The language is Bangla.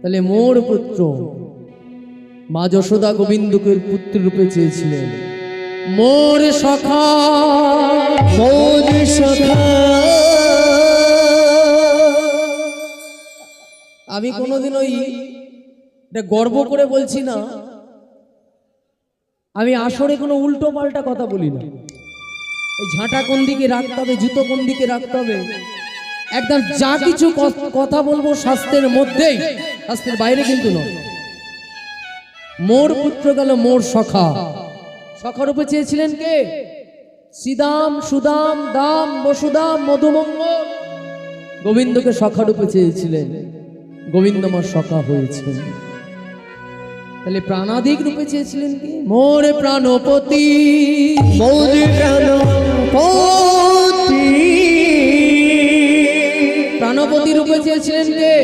তাহলে মোর পুত্র মা যশোদা গোবিন্দকে পুত্র রূপে চেয়েছিলেন। মোর সখা, মোর সখা। আমি কোনোদিন ওই এটা গর্ব করে বলছি না, আমি আসরে কোনো উল্টো পাল্টা কথা বলি না। ওই ঝাঁটা কোন দিকে রাখতে হবে, জুতো কোন দিকে রাখতে হবে, একদম যা কিছু কথা বলবো শাস্ত্রের মধ্যেই, শাস্ত্রের বাইরে কিন্তু নয়। মোর পুত্র গেল মোর সখা। সখা রূপে চেয়েছিলেন কে? শ্রীদাম, সুদাম, দাম, বসুদাম, মধুমঙ্গল গোবিন্দকে সখা রূপে চেয়েছিলেন। গোবিন্দ আমার সখা হয়েছেন। তাহলে প্রাণাধিক রূপে চেয়েছিলেন কি? মোর প্রাণপতি, মোর প্রাণপতি। প্রাণপতি রূপে চেয়েছিলেন কে?